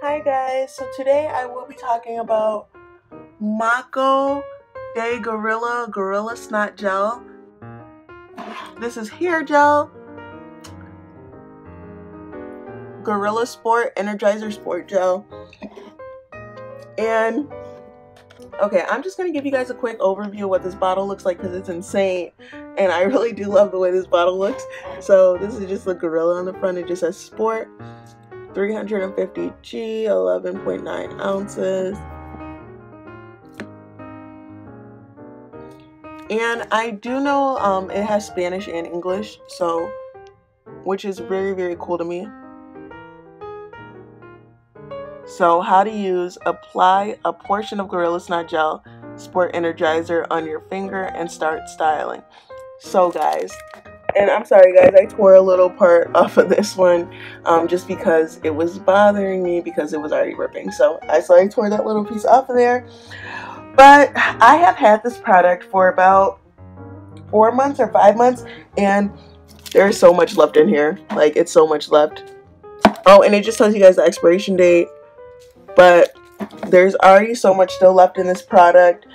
Hi guys, so today I will be talking about Moco De Gorilla Snot Gel. This is hair gel, Gorilla Sport Energizer Sport Gel. And okay, I'm just going to give you guys a quick overview of what this bottle looks like because it's insane. And I really do love the way this bottle looks. So this is just the gorilla on the front. It just says Sport. 350 G, 11.9 ounces. And I do know it has Spanish and English, so which is very, very cool to me. So how to use: apply a portion of Gorilla Snot Gel Sport Energizer on your finger and start styling. So guys, and I'm sorry guys, I tore a little part off of this one just because it was bothering me because it was already ripping. So I tore that little piece off of there. But I have had this product for about 4 months or 5 months, and there's so much left in here. Like, it's so much left. Oh, and it just tells you guys the expiration date. But there's already so much still left in this product.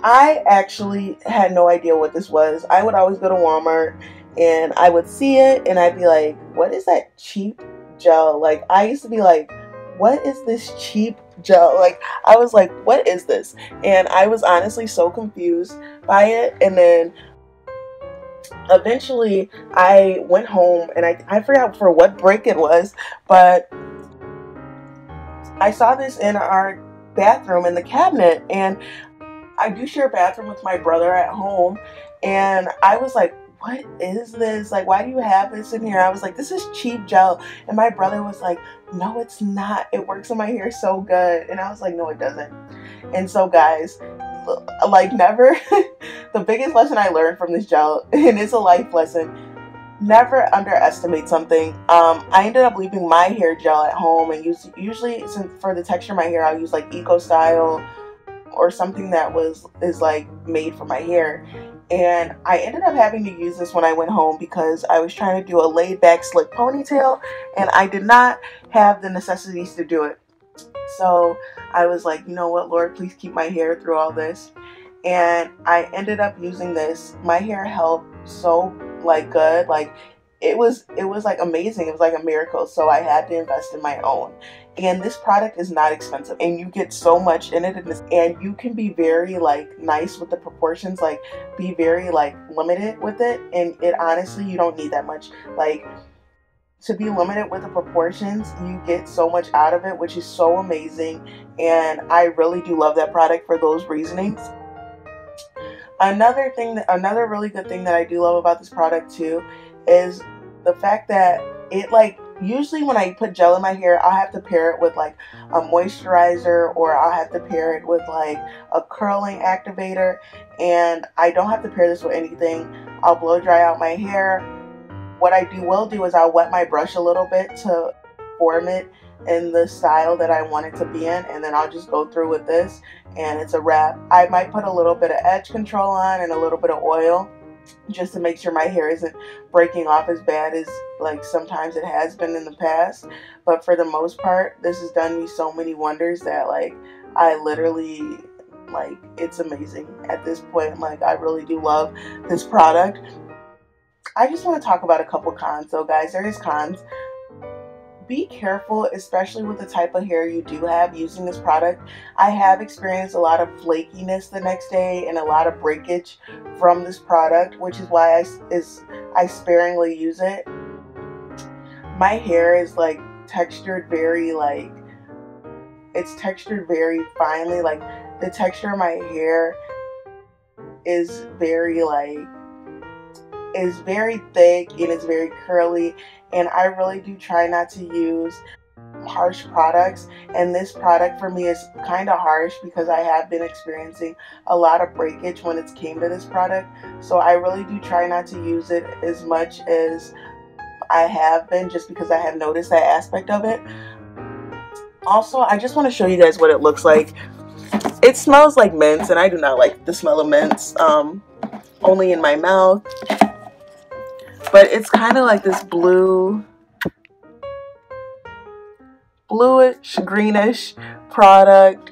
I actually had no idea what this was. I would always go to Walmart and I would see it and I'd be like, what is that cheap gel? Like, I used to be like, what is this cheap gel? Like, I was like, what is this? And I was honestly so confused by it. And then eventually I went home and I forgot for what break it was, but I saw this in our bathroom in the cabinet, and I do share a bathroom with my brother at home, and I was like, what is this? Like, why do you have this in here? I was like, this is cheap gel. And my brother was like, no, it's not. It works in my hair so good. And I was like, no, it doesn't. And so guys, like, never, the biggest lesson I learned from this gel, and it's a life lesson, never underestimate something. I ended up leaving my hair gel at home and usually since for the texture of my hair, I'll use like Eco Style or something that is like made for my hair. And I ended up having to use this when I went home because I was trying to do a laid back slick ponytail and I did not have the necessities to do it. So I was like, you know what, Lord, please keep my hair through all this. And I ended up using this. My hair held so like good, like it was like amazing. It was like a miracle. So I had to invest in my own. And this product is not expensive, and you get so much in it, and you can be very like nice with the proportions, like be very like limited with it. And it honestly, you don't need that much. Like, to be limited with the proportions, you get so much out of it, which is so amazing. And I really do love that product for those reasonings. Another really good thing that I do love about this product too is the fact that it, like, usually when I put gel in my hair, I'll have to pair it with like a moisturizer, or I'll have to pair it with like a curling activator, and I don't have to pair this with anything. I'll blow dry out my hair. What I will do is I'll wet my brush a little bit to form it in the style that I want it to be in, and then I'll just go through with this and it's a wrap. I might put a little bit of edge control on and a little bit of oil just to make sure my hair isn't breaking off as bad as like sometimes it has been in the past. But for the most part, this has done me so many wonders that like I literally, like, it's amazing at this point. Like, I really do love this product. I just want to talk about a couple cons though, guys. There is cons. Be careful, especially with the type of hair you do have using this product. I have experienced a lot of flakiness the next day and a lot of breakage from this product, which is why I sparingly use it. My hair is like textured very, like, it's textured very finely. Like, the texture of my hair is very like, is very thick and it's very curly, and I really do try not to use harsh products, and this product for me is kind of harsh because I have been experiencing a lot of breakage when it came to this product. So I really do try not to use it as much as I have been, just because I have noticed that aspect of it. Also, I just want to show you guys what it looks like. It smells like mints, and I do not like the smell of mints, only in my mouth. But it's kind of like this blue bluish, greenish product,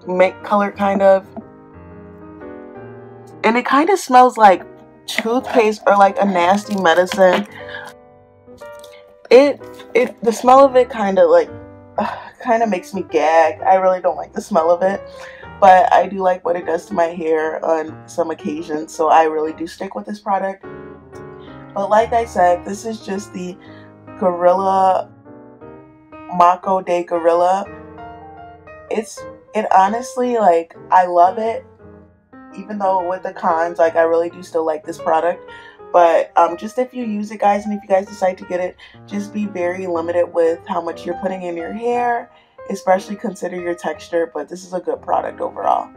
mint color kind of. And it kind of smells like toothpaste or like a nasty medicine. The smell of it kind of makes me gag. I really don't like the smell of it, but I do like what it does to my hair on some occasions, so I really do stick with this product. But like I said, this is just the Gorilla Moco De Gorila. It honestly, like, I love it, even though with the cons, like, I really do still like this product. But just if you use it, guys, and if you guys decide to get it, just be very limited with how much you're putting in your hair, especially consider your texture. But this is a good product overall.